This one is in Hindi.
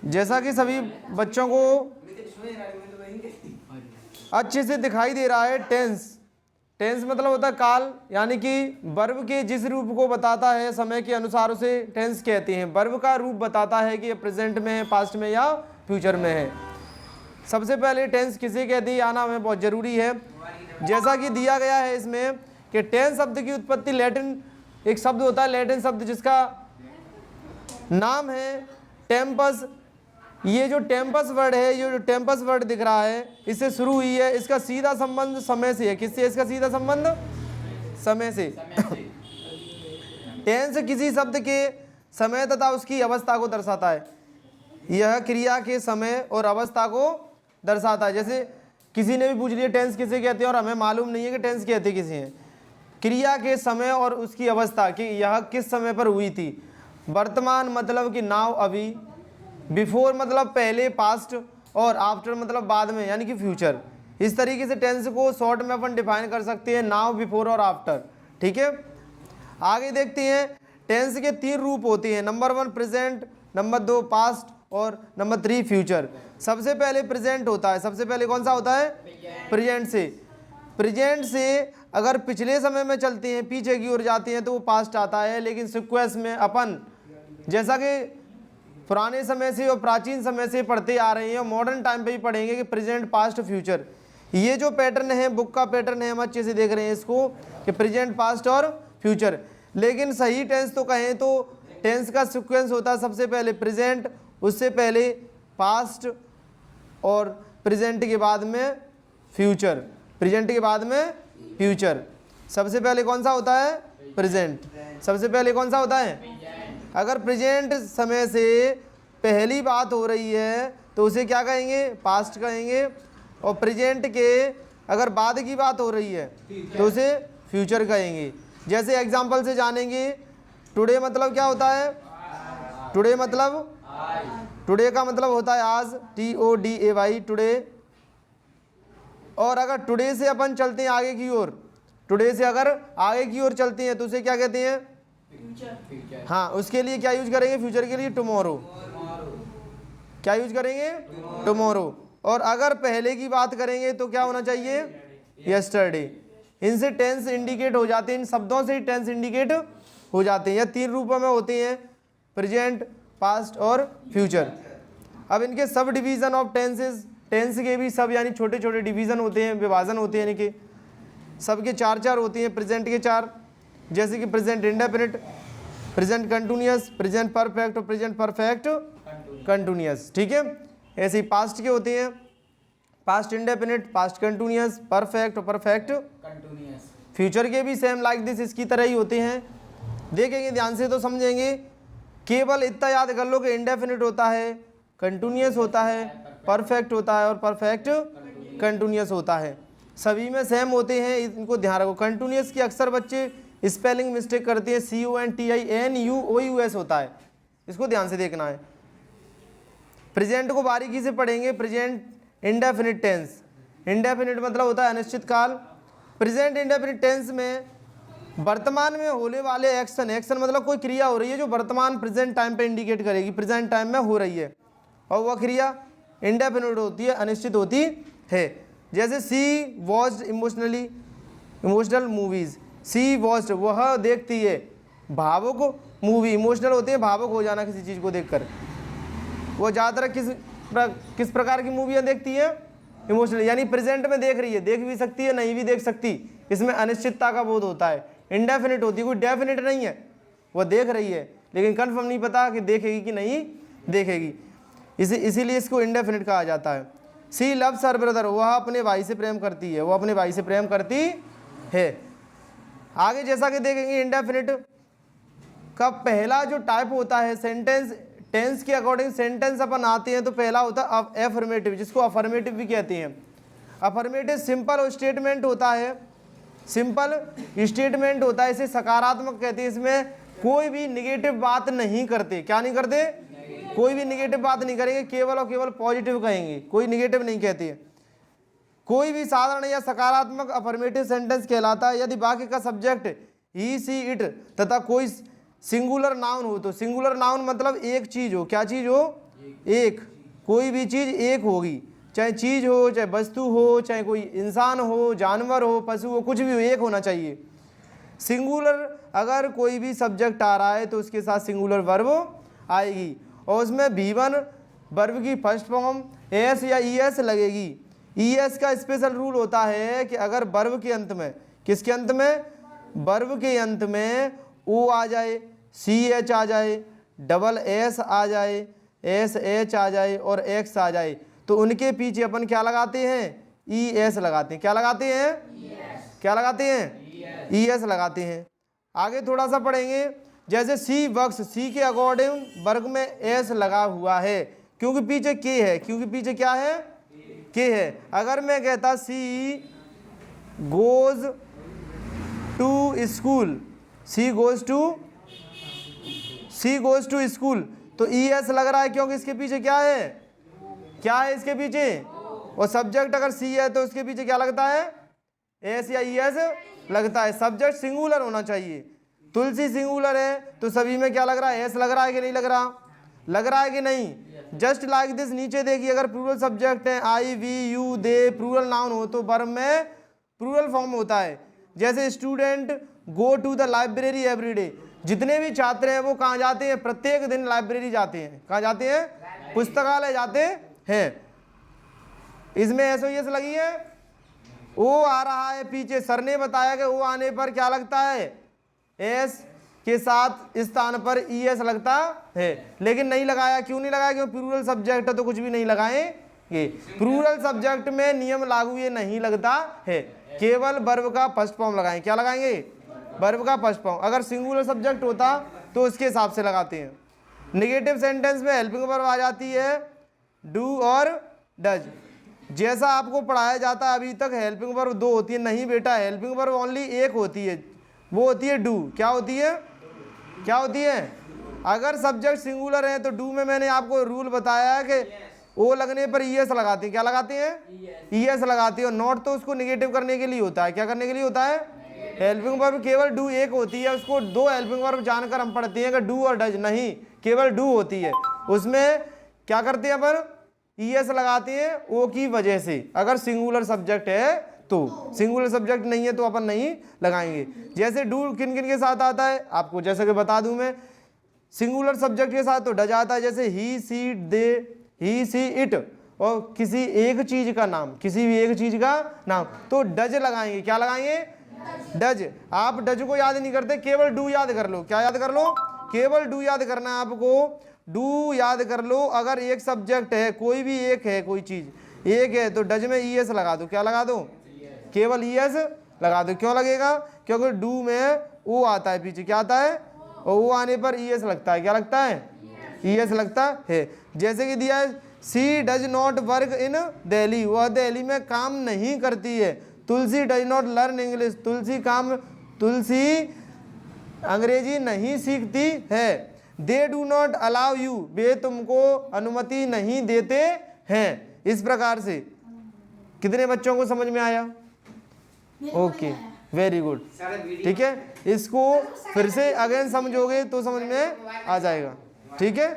जैसा कि सभी बच्चों को अच्छे से दिखाई दे रहा है, टेंस, टेंस मतलब होता है काल, यानी कि वर्ब के जिस रूप को बताता है समय के अनुसार उसे टेंस कहते हैं। वर्ब का रूप बताता है कि ये प्रेजेंट में है, पास्ट में या फ्यूचर में है। सबसे पहले टेंस किसे कहते हैं आना हमें बहुत ज़रूरी है। जैसा कि दिया गया है इसमें कि टेंस शब्द की उत्पत्ति लैटिन, एक शब्द होता है लैटिन शब्द जिसका नाम है टेम्पस। ये जो टेम्पस वर्ड है, ये जो टेम्पस वर्ड दिख रहा है, इससे शुरू हुई है। इसका सीधा संबंध समय से है। किससे इसका सीधा संबंध? समय से। टेंस किसी शब्द के समय तथा उसकी अवस्था को दर्शाता है। यह क्रिया के समय और अवस्था को दर्शाता है। जैसे किसी ने भी पूछ लिया टेंस किसे कहते हैं और हमें मालूम नहीं है कि टेंस कहते किसे हैं। क्रिया के समय और उसकी अवस्था कि यह किस समय पर हुई थी। वर्तमान मतलब कि नाउ अभी, बिफोर मतलब पहले पास्ट, और आफ्टर मतलब बाद में यानी कि फ्यूचर। इस तरीके से टेंस को शॉर्ट में अपन डिफाइन कर सकते हैं, नाउ, बिफोर और आफ्टर। ठीक है, आगे देखते हैं। टेंस के 3 रूप होते हैं, नंबर 1 प्रेजेंट, नंबर 2 पास्ट और नंबर 3 फ्यूचर। सबसे पहले प्रेजेंट होता है। सबसे पहले कौन सा होता है? प्रेजेंट से। प्रेजेंट से अगर पिछले समय में चलते हैं, पीछे की ओर जाते हैं तो वो पास्ट आता है। लेकिन सीक्वेंस में अपन जैसा कि पुराने समय से और प्राचीन समय से पढ़ते आ रहे हैं और मॉडर्न टाइम पे भी पढ़ेंगे कि प्रेजेंट, पास्ट, फ्यूचर, ये जो पैटर्न है, बुक का पैटर्न है, हम अच्छे से देख रहे हैं इसको कि प्रेजेंट, पास्ट और फ्यूचर। लेकिन सही टेंस तो कहें तो टेंस का सीक्वेंस होता है सबसे पहले प्रेजेंट, उससे पहले पास्ट और प्रेजेंट के बाद में फ्यूचर। प्रेजेंट के बाद में फ्यूचर। सबसे पहले कौन सा होता है? प्रेजेंट। सबसे पहले कौन सा होता है? अगर प्रेजेंट समय से पहली बात हो रही है तो उसे क्या कहेंगे? पास्ट कहेंगे। और प्रेजेंट के अगर बाद की बात हो रही है तो उसे फ्यूचर कहेंगे। जैसे एग्जाम्पल से जानेंगे, टुडे मतलब क्या होता है? टुडे मतलब, टुडे का मतलब होता है आज, TODAY, टुडे। और अगर टुडे से अपन चलते हैं आगे की ओर, टुडे से अगर आगे की ओर चलते हैं तो उसे क्या कहते हैं? फ्यूचर। हाँ, उसके लिए क्या यूज करेंगे? फ्यूचर के लिए टुमारो। क्या यूज करेंगे? टुमारो। और अगर पहले की बात करेंगे तो क्या होना चाहिए? यस्टरडे। इनसे टेंस इंडिकेट हो जाते हैं, इन शब्दों से ही टेंस इंडिकेट हो जाते हैं। यह 3 रूपों में होते हैं, प्रेजेंट, पास्ट और फ्यूचर। अब इनके sub division of tenses, tense के भी सब यानी छोटे छोटे डिवीजन होते हैं, विभाजन होते हैं इनके। सबके 4 होते हैं। प्रेजेंट के 4, जैसे कि present indefinite, present continuous, present perfect और प्रेजेंट परफेक्ट कंटिन्यूअस। ठीक है, ऐसे ही पास्ट के होते हैं, past indefinite, past continuous, perfect और परफेक्ट कंटिन्यूअस। फ्यूचर के भी सेम लाइक दिस, इसकी तरह ही होते हैं। देखेंगे ध्यान से तो समझेंगे। केवल इतना याद कर लो कि इंडेफिनिट होता है, कंटिन्यूअस होता है, परफेक्ट होता है और परफेक्ट कंटिन्यूअस होता है। सभी में सेम होते हैं, इनको ध्यान रखो। कंटिन्यूअस की अक्सर बच्चे स्पेलिंग मिस्टेक करते हैं, CONTINUOUS होता है, इसको ध्यान से देखना है। प्रेजेंट को बारीकी से पढ़ेंगे। प्रेजेंट इंडेफिनिट टेंस, इंडेफिनिट मतलब होता है अनिश्चित काल। प्रेजेंट इंडेफिनिट टेंस में वर्तमान में होने वाले एक्शन, एक्शन मतलब कोई क्रिया हो रही है जो वर्तमान प्रेजेंट टाइम पे इंडिकेट करेगी, प्रेजेंट टाइम में हो रही है, और वह क्रिया इंडेफिनिट होती है, अनिश्चित होती है। जैसे सी वॉच्ड इमोशनल मूवीज, सी वॉच्ड वह देखती है भावुक मूवी, इमोशनल होते हैं भावुक हो जाना किसी चीज़ को देखकर। वो ज़्यादातर किस प्रकार की मूवियाँ देखती है? इमोशनल, यानी प्रेजेंट में देख रही है, देख भी सकती है नहीं भी देख सकती, इसमें अनिश्चितता का बोध होता है। इंडेफिनिट होती है, कोई डेफिनिट नहीं है, वो देख रही है लेकिन कन्फर्म नहीं पता कि देखेगी कि नहीं देखेगी, इसीलिए इसको इंडेफिनिट कहा जाता है। सी लव्स हर ब्रदर, वह अपने भाई से प्रेम करती है, वो अपने भाई से प्रेम करती है। आगे जैसा कि देखेंगे इंडेफिनिट का पहला जो टाइप होता है सेंटेंस, टेंस के अकॉर्डिंग सेंटेंस अपन आते हैं तो पहला होता है अफर्मेटिव, जिसको अफर्मेटिव भी कहते हैं। अफर्मेटिव सिंपल स्टेटमेंट होता है, सिंपल स्टेटमेंट होता है, इसे सकारात्मक कहते हैं। इसमें कोई भी निगेटिव बात नहीं करते। क्या नहीं करते? कोई भी निगेटिव बात नहीं करेंगे, केवल और केवल पॉजिटिव कहेंगे, कोई निगेटिव नहीं कहते हैं। कोई भी साधारण या सकारात्मक अफर्मेटिव सेंटेंस कहलाता है यदि वाक्य का सब्जेक्ट ही, सी, इट तथा कोई सिंगुलर नाउन हो, तो सिंगुलर नाउन मतलब एक चीज हो, क्या चीज हो, एक, कोई भी चीज एक होगी, चाहे चीज हो, चाहे वस्तु हो, चाहे कोई इंसान हो, जानवर हो, पशु हो, कुछ भी हो, एक होना चाहिए। सिंगुलर अगर कोई भी सब्जेक्ट आ रहा है तो उसके साथ सिंगुलर वर्ब आएगी, और उसमें V1 वर्ब की फर्स्ट फॉर्म एस या ES लगेगी। ES का स्पेशल रूल होता है कि अगर वर्ब के अंत में, किसके अंत में, वर्ब के अंत में O आ जाए, CH आ जाए, डबल S आ जाए, SH आ जाए और X आ जाए, तो उनके पीछे अपन क्या लगाते हैं, ES लगाते हैं। क्या लगाते हैं, क्या लगाते हैं, ES लगाते हैं। आगे थोड़ा सा पढ़ेंगे, जैसे सी वर्क्स, सी के अकॉर्डिंग वर्ग में एस लगा हुआ है, क्योंकि पीछे के है, क्योंकि पीछे क्या है, के है। अगर मैं कहता she goes to school, she goes to school, तो ES लग रहा है, क्योंकि इसके पीछे क्या है, क्या है इसके पीछे, और सब्जेक्ट अगर सी है तो उसके पीछे क्या लगता है, एस या ES लगता है। सब्जेक्ट सिंगुलर होना चाहिए। तुलसी सिंगुलर है तो सभी में क्या लग रहा है, एस लग रहा है कि नहीं लग रहा, लग रहा है कि नहीं। जस्ट लाइक दिस, नीचे देखिए, अगर प्लूरल सब्जेक्ट है, I, we, you, they, plural noun हो तो वर्ब में प्लूरल फॉर्म होता है। जैसे student go to the library everyday, जितने भी छात्र हैं वो कहाँ जाते हैं, प्रत्येक दिन लाइब्रेरी जाते हैं। कहाँ जाते हैं, पुस्तकालय जाते हैं। इसमें SOS लगी है, ओ आ रहा है पीछे, सर ने बताया कि ओ आने पर क्या लगता है, एस के साथ स्थान पर ES लगता है, लेकिन नहीं लगाया। क्यों नहीं लगाया, क्योंकि प्लूरल सब्जेक्ट है तो कुछ भी नहीं लगाएंगे। प्लूरल सब्जेक्ट में नियम लागू ये नहीं लगता है, केवल वर्ब का फर्स्ट फॉर्म लगाएंगे। क्या लगाएंगे, वर्ब का फर्स्ट फॉर्म। अगर सिंगुलर सब्जेक्ट होता तो उसके हिसाब से लगाते हैं। नेगेटिव सेंटेंस में हेल्पिंग वर्ब आ जाती है डू और डज। जैसा आपको पढ़ाया जाता है अभी तक हेल्पिंग वर्ब 2 होती है, नहीं बेटा, हेल्पिंग वर्ब ओनली एक होती है, वो होती है डू। क्या होती है, क्या होती है, अगर सब्जेक्ट सिंगुलर है तो डू में मैंने आपको रूल बताया है कि ओ लगने पर ES लगाते हैं। क्या लगाते हैं, ES लगाते हैं। और नॉट तो उसको निगेटिव करने के लिए होता है। क्या करने के लिए होता है, हेल्पिंग वर्ब केवल डू एक होती है, उसको 2 हेल्पिंग वर्ब जानकर हम पढ़ते हैं कि डू और डज, नहीं, केवल डू होती है। उसमें क्या करते हैं अपन, ES लगाते हैं ओ की वजह से, अगर सिंगुलर सब्जेक्ट है तो। सिंगुलर सब्जेक्ट नहीं है तो अपन नहीं लगाएंगे। जैसे डू किन किन के साथ आता है आपको जैसे कि बता दूं मैं, सिंगुलर सब्जेक्ट के साथ तो डज आता है, जैसे ही, सी, दे, ही, सी, इट, और किसी एक चीज का नाम, किसी भी एक चीज का नाम, तो डज लगाएंगे। क्या लगाएंगे, डज। आप डज को याद नहीं करते, केवल डू याद कर लो। क्या याद कर लो, केवल डू याद करना है आपको, डू याद कर लो। अगर एक सब्जेक्ट है, कोई भी एक है, कोई चीज एक है, तो डज में ES लगा दो। क्या लगा दो, केवल ES लगा दो। क्यों लगेगा, क्योंकि डू में ओ आता है पीछे, क्या आता है, और ओ आने पर ES लगता है। क्या लगता है, ES लगता है। जैसे कि दिया है she does not work in Delhi, वह दिल्ली में काम नहीं करती है। Tulsi does not learn English, Tulsi अंग्रेजी नहीं सीखती है। They do not allow you, वे तुमको अनुमति नहीं देते हैं। इस प्रकार से कितने बच्चों को समझ में आया, ओके, वेरी गुड, ठीक है। इसको फिर से अगेन समझोगे तो समझ में आ जाएगा, ठीक है।